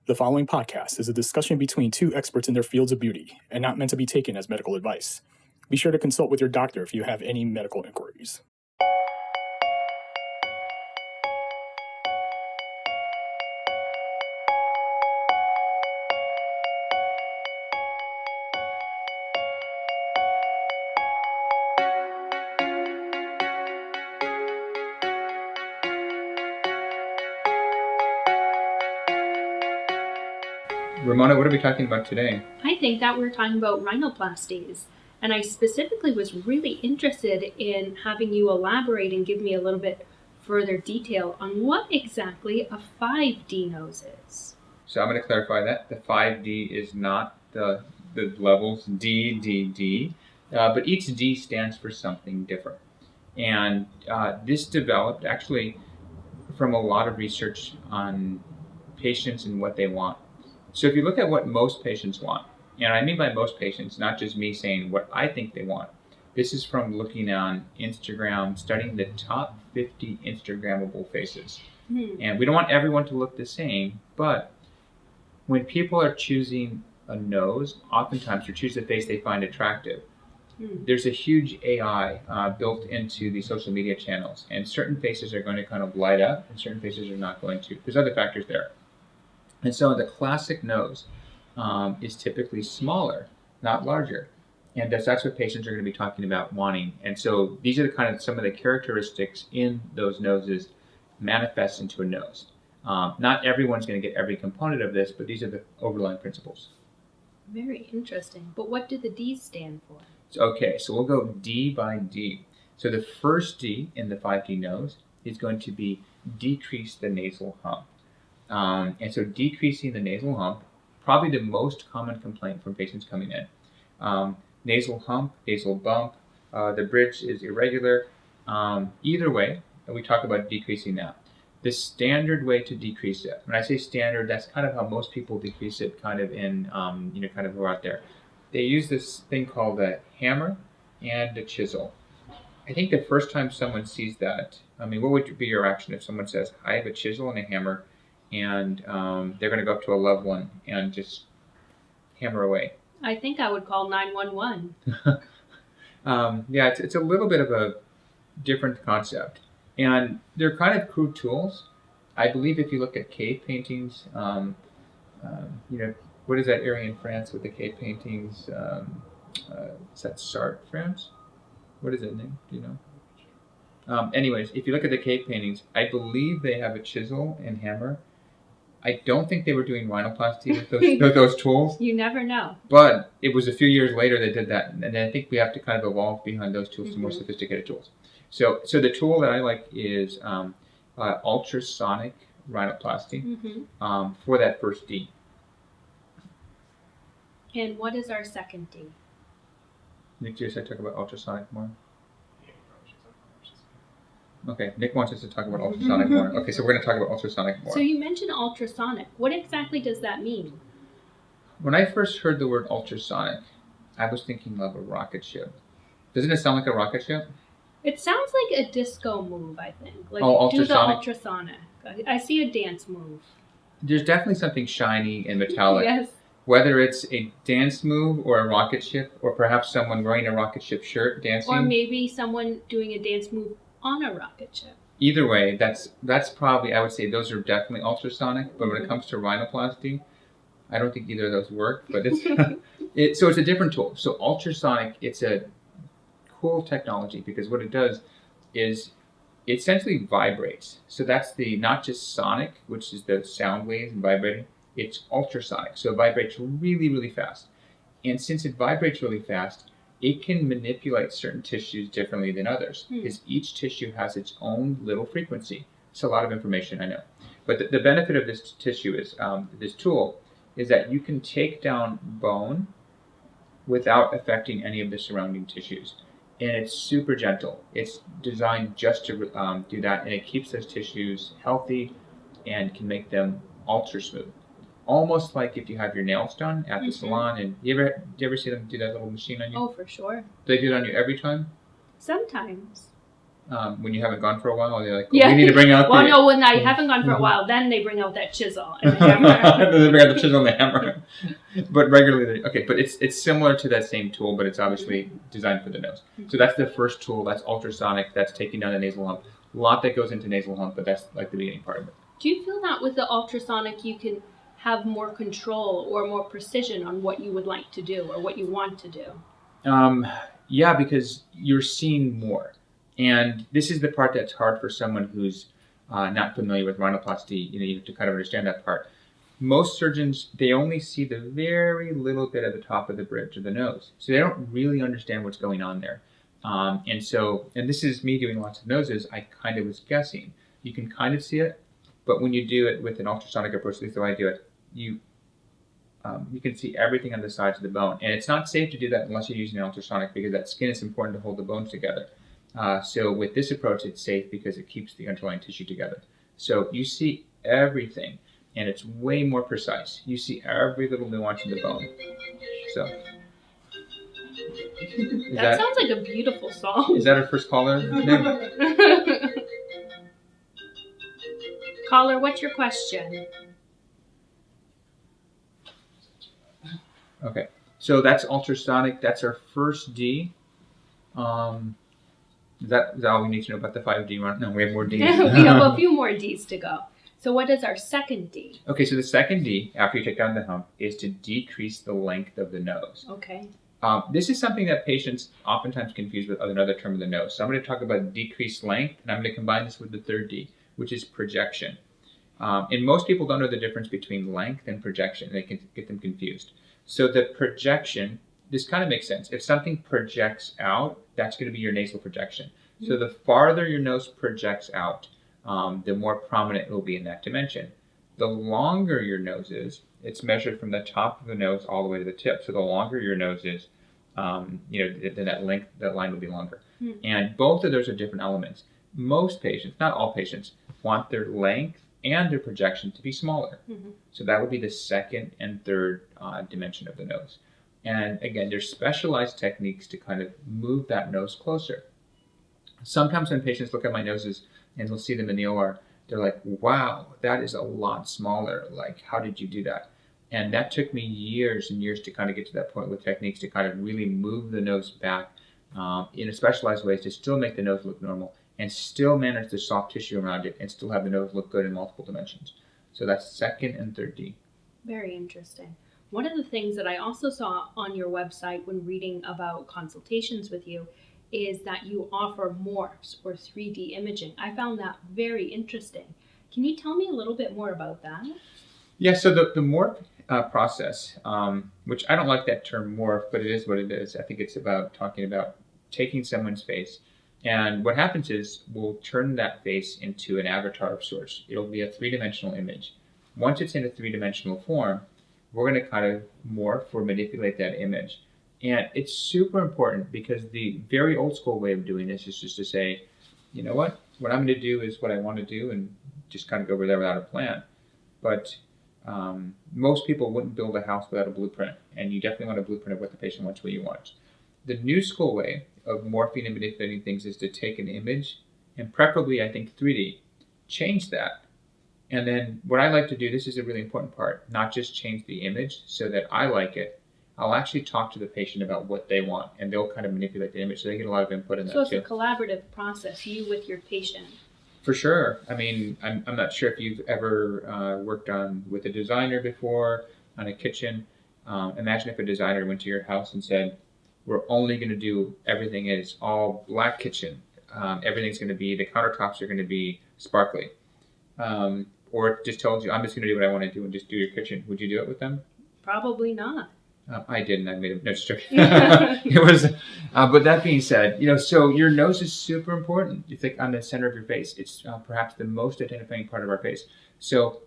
The following podcast is a discussion between two experts in their fields of beauty and not meant to be taken as medical advice. Be sure to consult with your doctor if you have any medical inquiries. Ramona, what are we talking about today? I think that we're talking about rhinoplasties. And I specifically was really interested in having you elaborate and give me a little bit further detail on what exactly a 5D nose is. So I'm going to clarify that. The 5D is not the levels D, D, D, but each D stands for something different. And this developed actually from a lot of research on patients and what they want. So if you look at what most patients want, and I mean by most patients, not just me saying what I think they want. This is from looking on Instagram, studying the top 50 Instagrammable faces. And we don't want everyone to look the same, but when people are choosing a nose, oftentimes to choose the face they find attractive. There's a huge AI built into the social media channels, and certain faces are going to kind of light up, and certain faces are not going to. There's other factors there. And so the classic nose is typically smaller, not larger. And that's what patients are going to be talking about wanting. And so these are the kind of some of the characteristics in those noses manifest into a nose. Not everyone's going to get every component of this, but these are the overlying principles. Very interesting. But what do the D's stand for? Okay, so we'll go D by D. So the first D in the 5D nose is going to be decrease the nasal hump. And so decreasing the nasal hump, probably the most common complaint from patients coming in. Nasal hump, nasal bump, the bridge is irregular. Either way, we talk about decreasing that. The standard way to decrease it, when I say standard, that's kind of how most people decrease it kind of in, kind of who are out there. They use this thing called a hammer and a chisel. I think the first time someone sees that, what would be your reaction if someone says, I have a chisel and a hammer, and they're going to go up to a loved one and just hammer away? I think I would call 911. Yeah, it's a little bit of a different concept. And they're kind of crude tools. I believe if you look at cave paintings, what is that area in France with the cave paintings? Is that Sartre, France? What is it, Nick? Do you know? Anyways, if you look at the cave paintings, I believe they have a chisel and hammer. I don't think they were doing rhinoplasty with those tools. You never know. But it was a few years later they did that, and I think we have to kind of evolve behind those tools to more sophisticated tools. So the tool that I like is ultrasonic rhinoplasty for that first D. And what is our second D? Nick, do you talk about ultrasonic more? Okay, Nick wants us to talk about ultrasonic more. Okay, so we're going to talk about ultrasonic more. So you mentioned ultrasonic. What exactly does that mean? When I first heard the word ultrasonic, I was thinking of a rocket ship. Doesn't it sound like a rocket ship? It sounds like a disco move, I think. Like ultrasonic. Do the ultrasonic. I see a dance move. There's definitely something shiny and metallic. Yes. Whether it's a dance move or a rocket ship, or perhaps someone wearing a rocket ship shirt dancing. Or maybe someone doing a dance move on a rocket ship. Either way, that's probably, I would say those are definitely ultrasonic, but when it comes to rhinoplasty, I don't think either of those work, but it's so it's a different tool. So ultrasonic, it's a cool technology because what it does is it essentially vibrates. So that's the, not just sonic, which is the sound waves and vibrating, it's ultrasonic. So it vibrates really, really fast. And since it vibrates really fast, it can manipulate certain tissues differently than others because each tissue has its own little frequency. It's a lot of information, I know. But the benefit of this tissue is, this tool, is that you can take down bone without affecting any of the surrounding tissues. And it's super gentle. It's designed just to do that, and it keeps those tissues healthy and can make them ultra smooth. Almost like if you have your nails done at the salon, and do you ever see them do that little machine on you? Oh, for sure. Do they do it on you every time? Sometimes. when you haven't gone for a while, they're like, Yeah. we need to bring out Well, the... no, when I haven't gone for a while, then they bring out that chisel and the hammer. They bring out the chisel and the hammer. But regularly, but it's similar to that same tool, but it's obviously designed for the nose. So that's the first tool. That's ultrasonic. That's taking down the nasal hump. A lot that goes into nasal hump, but that's like the beginning part of it. Do you feel that with the ultrasonic you can have more control or more precision on what you would like to do or what you want to do? Yeah, because you're seeing more. And this is the part that's hard for someone who's not familiar with rhinoplasty. You have to kind of understand that part. Most surgeons, they only see the very little bit at the top of the bridge of the nose. So they don't really understand what's going on there. And this is me doing lots of noses, I kind of was guessing. You can kind of see it, but when you do it with an ultrasonic approach, at least the way I do it, you can see everything on the sides of the bone. And it's not safe to do that unless you're using an ultrasonic because that skin is important to hold the bones together. So with this approach, it's safe because it keeps the underlying tissue together. So you see everything, and it's way more precise. You see every little nuance in the bone. So That sounds like a beautiful song. Is that our first caller? Caller, what's your question? Okay, so that's ultrasonic. That's our first D. Is that all we need to know about the 5D run? No, we have more Ds. We have a few more Ds to go. So what is our second D? Okay, so the second D, after you take down the hump, is to decrease the length of the nose. Okay. This is something that patients oftentimes confuse with another term of the nose. So I'm going to talk about decreased length, and I'm going to combine this with the third D, which is projection. And most people don't know the difference between length and projection. They can get them confused. So the projection, this kind of makes sense. If something projects out, that's going to be your nasal projection. Mm-hmm. So the farther your nose projects out, the more prominent it will be in that dimension. The longer your nose is, it's measured from the top of the nose all the way to the tip. So the longer your nose is, then that line will be longer. Mm-hmm. And both of those are different elements. Most patients, not all patients, want their length and their projection to be smaller. Mm-hmm. So that would be the second and third dimension of the nose. And again, there's specialized techniques to kind of move that nose closer. Sometimes when patients look at my noses and they'll see them in the OR, they're like, wow, that is a lot smaller. Like, how did you do that? And that took me years and years to kind of get to that point with techniques to kind of really move the nose back in a specialized ways to still make the nose look normal and still manage the soft tissue around it and still have the nose look good in multiple dimensions. So that's second and third D. Very interesting. One of the things that I also saw on your website when reading about consultations with you is that you offer morphs or 3D imaging. I found that very interesting. Can you tell me a little bit more about that? Yeah, so the morph process, which I don't like that term morph, but it is what it is. I think it's about talking about taking someone's face. And what happens is we'll turn that face into an avatar of sorts. It'll be a three-dimensional image. Once it's in a three-dimensional form, we're going to kind of morph or manipulate that image. And it's super important because the very old school way of doing this is just to say, you know what I'm going to do is what I want to do and just kind of go over there without a plan. But most people wouldn't build a house without a blueprint, and you definitely want a blueprint of what the patient wants, what you want. The new school way of morphing and manipulating things is to take an image, and preferably, I think, 3D, change that. And then what I like to do, this is a really important part, not just change the image so that I like it. I'll actually talk to the patient about what they want, and they'll kind of manipulate the image, so they get a lot of input in that too. So it's a collaborative process, you with your patient. For sure. I mean, I'm not sure if you've ever worked with a designer before on a kitchen. Imagine if a designer went to your house and said, we're only going to do everything as all black kitchen. Everything's going to be, the countertops are going to be sparkly. Or just told you, I'm just going to do what I want to do and just do your kitchen. Would you do it with them? Probably not. I didn't. I made a no, just joking. It was, but that being said, so your nose is super important. You think on the center of your face, it's perhaps the most identifying part of our face. So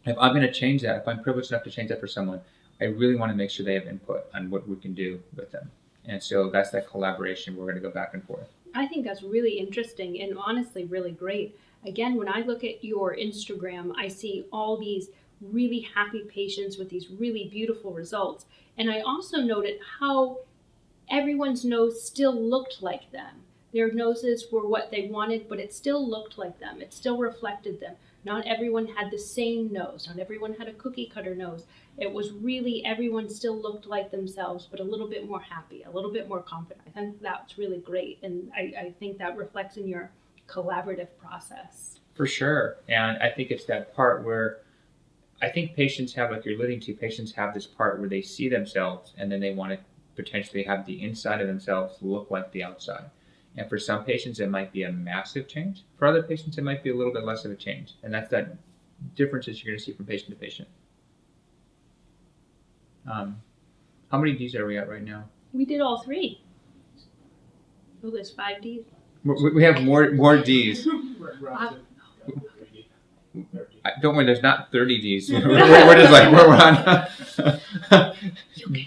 if I'm going to change that, if I'm privileged enough to change that for someone, I really want to make sure they have input on what we can do with them. And so that's that collaboration. We're going to go back and forth. I think that's really interesting and honestly really great. Again, when I look at your Instagram, I see all these really happy patients with these really beautiful results. And I also noted how everyone's nose still looked like them. Their noses were what they wanted, but it still looked like them. It still reflected them. Not everyone had the same nose. Not everyone had a cookie cutter nose. It was really, everyone still looked like themselves, but a little bit more happy, a little bit more confident. I think that's really great. And I think that reflects in your collaborative process. For sure. And I think it's that part where I think patients have, like you're alluding to, patients have this part where they see themselves and then they want to potentially have the inside of themselves look like the outside. And for some patients, it might be a massive change. For other patients, it might be a little bit less of a change. And that's that differences you're going to see from patient to patient. How many Ds are we at right now? We did all 3. Oh, there's 5 Ds. We have more Ds. Don't worry, there's not 30 Ds. We're just like, we're on. You can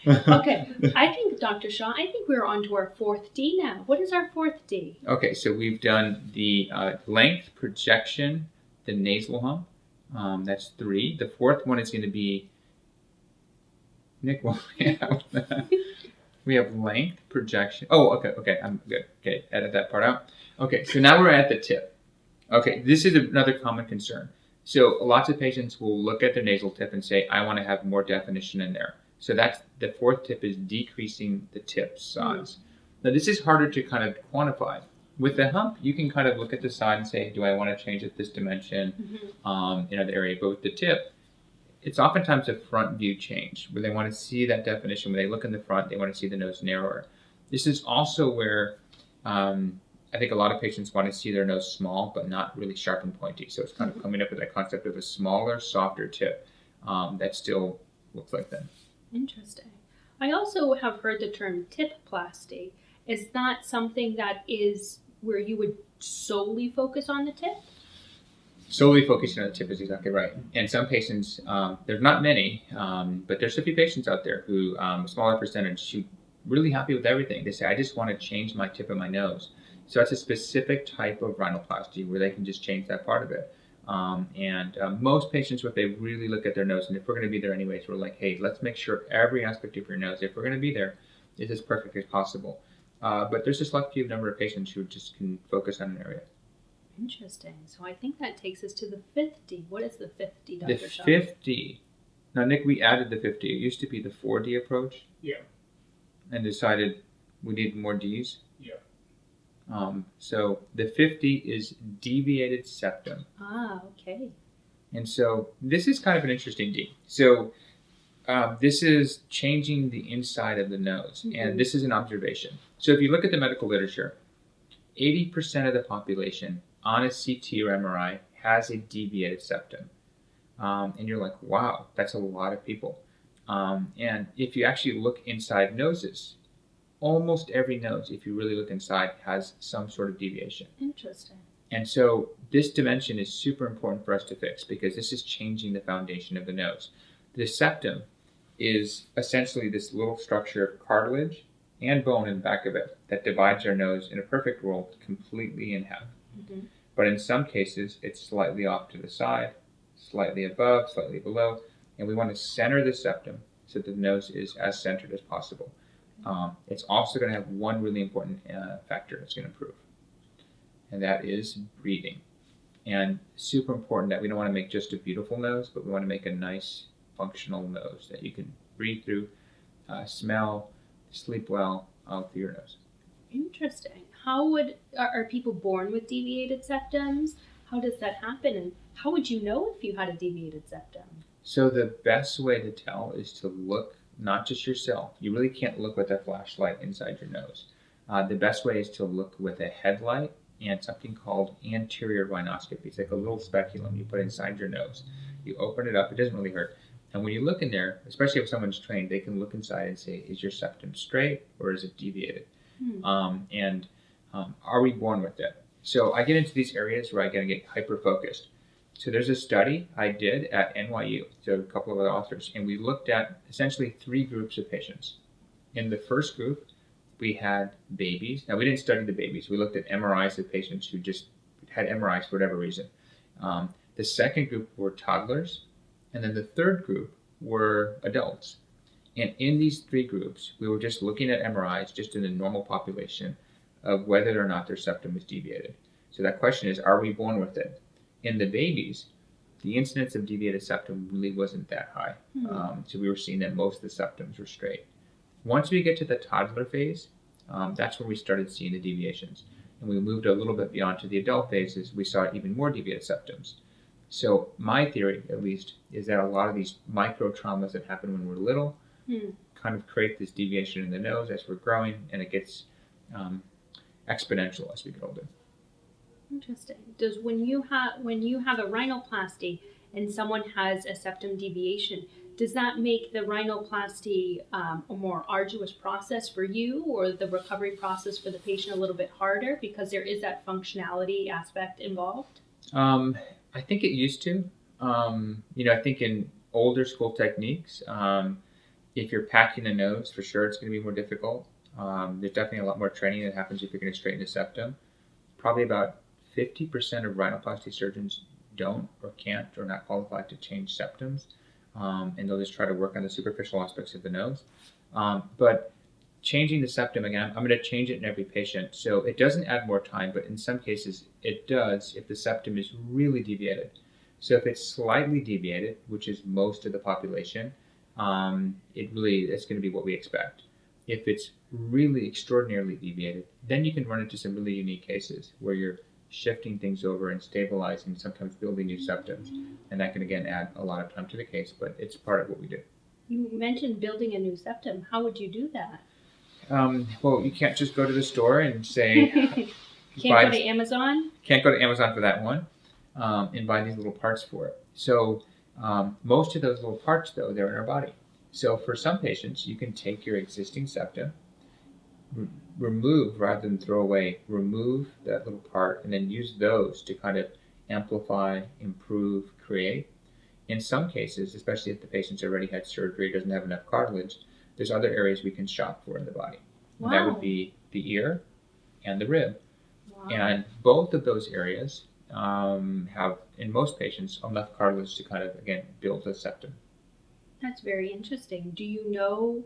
edit that. Okay, I think, Dr. Shah, I think we're on to our 4th D now. What is our 4th D? Okay, so we've done the length, projection, the nasal hump. That's 3. The 4th one is going to be, Nick, what we have length, projection. Oh, okay, I'm good. Okay, edit that part out. Okay, so now we're at the tip. Okay, this is another common concern. So lots of patients will look at their nasal tip and say, I want to have more definition in there. So that's the 4th tip, is decreasing the tip size. Now this is harder to kind of quantify. With the hump, you can kind of look at the side and say, do I want to change it this dimension in the area? But with the tip, it's oftentimes a front view change where they want to see that definition. When they look in the front, they want to see the nose narrower. This is also where I think a lot of patients want to see their nose small, but not really sharp and pointy. So it's kind of coming up with that concept of a smaller, softer tip that still looks like them. Interesting. I also have heard the term tip-plasty. Is that something that is where you would solely focus on the tip? Solely focusing on the tip is exactly right. And some patients, there's not many, but there's a few patients out there who, a smaller percentage, who really happy with everything. They say, I just want to change my tip of my nose. So that's a specific type of rhinoplasty where they can just change that part of it. Most patients, what they really look at their nose, and if we're going to be there anyways, we're like, hey, let's make sure every aspect of your nose, if we're going to be there, is as perfect as possible. But there's a select few number of patients who just can focus on an area. Interesting. So I think that takes us to the 5th D. What is the 5th D, Dr. The Shah? 5th D. Now, Nick, we added the 5th D. It used to be the 4D approach. Yeah. And decided we need more Ds. Yeah. So the 5th D is deviated septum. Ah, okay. And so this is kind of an interesting D. So this is changing the inside of the nose. And this is an observation. So if you look at the medical literature, 80% of the population on a CT or MRI has a deviated septum. And you're like, wow, that's a lot of people. And if you actually look inside noses, almost every nose, if you really look inside, has some sort of deviation. Interesting. And so this dimension is super important for us to fix because this is changing the foundation of the nose. The septum is essentially this little structure of cartilage and bone in the back of it that divides our nose in a perfect world completely in half. But in some cases, it's slightly off to the side, slightly above, slightly below, and we want to center the septum so that the nose is as centered as possible. It's also going to have one really important factor that's going to improve, and that is breathing. And super important that we don't want to make just a beautiful nose, but we want to make a nice, functional nose that you can breathe through, smell, sleep well through your nose. Interesting. Are people born with deviated septums? How does that happen? And how would you know if you had a deviated septum? So the best way to tell is to look, not just yourself. You really can't look with a flashlight inside your nose. The best way is to look with a headlight and something called anterior rhinoscopy. It's like a little speculum you put inside your nose. You open it up, it doesn't really hurt. And when you look in there, especially if someone's trained, they can look inside and say, is your septum straight or is it deviated? Are we born with it? So I get into these areas where I get hyper-focused. So there's a study I did at NYU, so a couple of other authors, and we looked at essentially 3 groups of patients. In the first group, we had babies. Now, we didn't study the babies. We looked at MRIs of patients who just had MRIs for whatever reason. The second group were toddlers, and then the third group were adults. And in these 3 groups, we were just looking at MRIs just in the normal population. of whether or not their septum is deviated. So that question is, are we born with it? In the babies, the incidence of deviated septum really wasn't that high. So we were seeing that most of the septums were straight. Once we get to the toddler phase, that's when we started seeing the deviations. And we moved a little bit beyond to the adult phases, we saw even more deviated septums. So my theory, at least, is that a lot of these micro traumas that happen when we're little kind of create this deviation in the nose as we're growing, and it gets exponential as we get older. Interesting. Does when you have a rhinoplasty and someone has a septum deviation, does that make the rhinoplasty a more arduous process for you, or the recovery process for the patient a little bit harder because there is that functionality aspect involved? I think it used to. I think in older school techniques, if you're packing the nose, for sure it's going to be more difficult. There's definitely a lot more training that happens if you're going to straighten the septum. Probably about 50% of rhinoplasty surgeons don't or can't or not qualified to change septums, and they'll just try to work on the superficial aspects of the nose. But changing the septum, again, I'm going to change it in every patient, so it doesn't add more time, but in some cases it does if the septum is really deviated. So if it's slightly deviated, which is most of the population, it's going to be what we expect. If it's really extraordinarily deviated, then you can run into some really unique cases where you're shifting things over and stabilizing, sometimes building new septums, and that can again add a lot of time to the case, but it's part of what we do. You mentioned building a new septum. How would you do that? Well, you can't just go to the store and say Can't go to Amazon? Can't go to Amazon for that one, and buy these little parts for it. So most of those little parts, though, they're in our body. So for some patients, you can take your existing septum, remove rather than throw away, remove that little part, and then use those to kind of amplify, improve, create. In some cases, especially if the patient's already had surgery, doesn't have enough cartilage, there's other areas we can shop for in the body. Wow. That would be the ear and the rib. Wow. And both of those areas have, in most patients, enough cartilage to kind of, again, build a septum. That's very interesting. Do you know,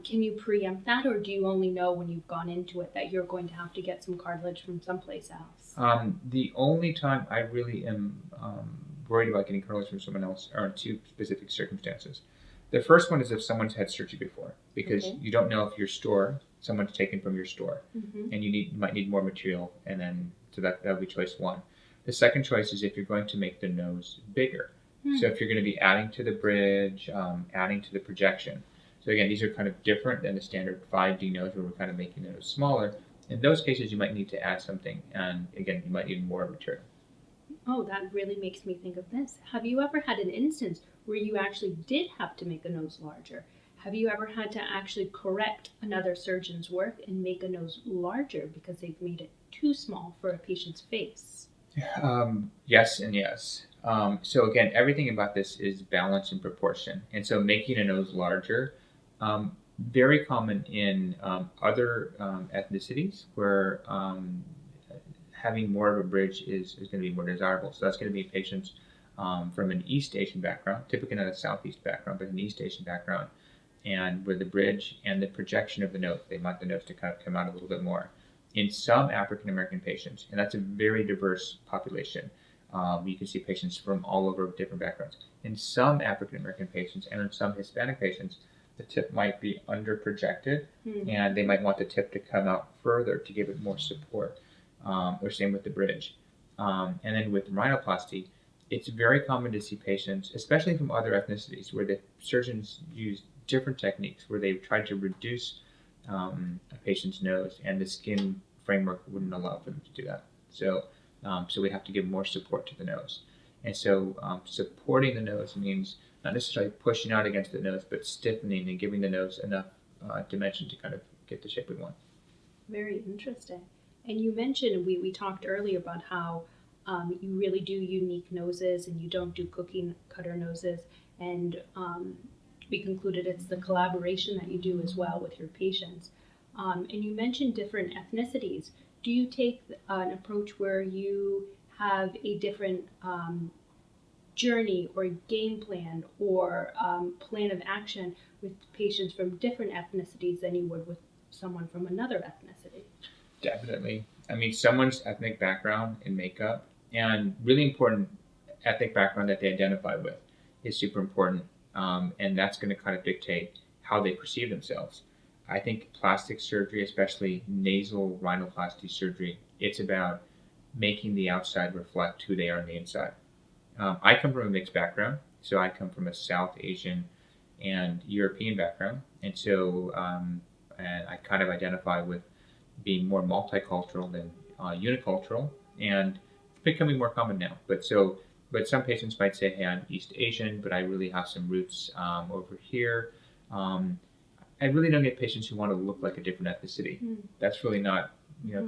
can you preempt that, or do you only know when you've gone into it that you're going to have to get some cartilage from someplace else? The only time I really am worried about getting cartilage from someone else are in two specific circumstances. The first one is if someone's had surgery before, because you don't know if your store, someone's taken from your store, and you might need more material, and then so that would be choice one. The second choice is if you're going to make the nose bigger. So if you're going to be adding to the bridge, adding to the projection. So again, these are kind of different than the standard 5D nose where we're kind of making the nose smaller. In those cases, you might need to add something, and again, you might need more material. Oh, that really makes me think of this. Have you ever had an instance where you actually did have to make a nose larger? Have you ever had to actually correct another surgeon's work and make a nose larger because they've made it too small for a patient's face? Yes and yes. So again, everything about this is balance and proportion. And so making a nose larger, very common in other ethnicities where having more of a bridge is going to be more desirable. So that's going to be patients from an East Asian background, typically not a Southeast background, but an East Asian background, and with the bridge and the projection of the nose, they want the nose to kind of come out a little bit more. In some African American patients, and that's a very diverse population, you can see patients from all over different backgrounds. In some African American patients and in some Hispanic patients, the tip might be under projected, and they might want the tip to come out further to give it more support. Or same with the bridge. And then with rhinoplasty, it's very common to see patients, especially from other ethnicities, where the surgeons use different techniques where they've tried to reduce a patient's nose, and the skin framework wouldn't allow for them to do that. So we have to give more support to the nose. And so supporting the nose means not necessarily pushing out against the nose, but stiffening and giving the nose enough dimension to kind of get the shape we want. Very interesting. And you mentioned, we talked earlier about how you really do unique noses and you don't do cookie cutter noses. And we concluded it's the collaboration that you do as well with your patients. And you mentioned different ethnicities. Do you take an approach where you have a different journey or game plan or plan of action with patients from different ethnicities than you would with someone from another ethnicity? Definitely. I mean, someone's ethnic background in makeup and really important ethnic background that they identify with is super important. And that's going to kind of dictate how they perceive themselves. I think plastic surgery, especially nasal rhinoplasty surgery, it's about making the outside reflect who they are on the inside. I come from a mixed background, so I come from a South Asian and European background, and so and I kind of identify with being more multicultural than unicultural, and it's becoming more common now. But some patients might say, "Hey, I'm East Asian, but I really have some roots over here." Um, I really don't get patients who want to look like a different ethnicity. That's really not,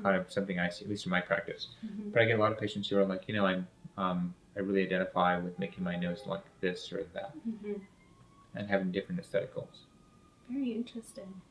kind of something I see, at least in my practice. But I get a lot of patients who are like, I really identify with making my nose like this or that, and having different aesthetic goals. Very interesting.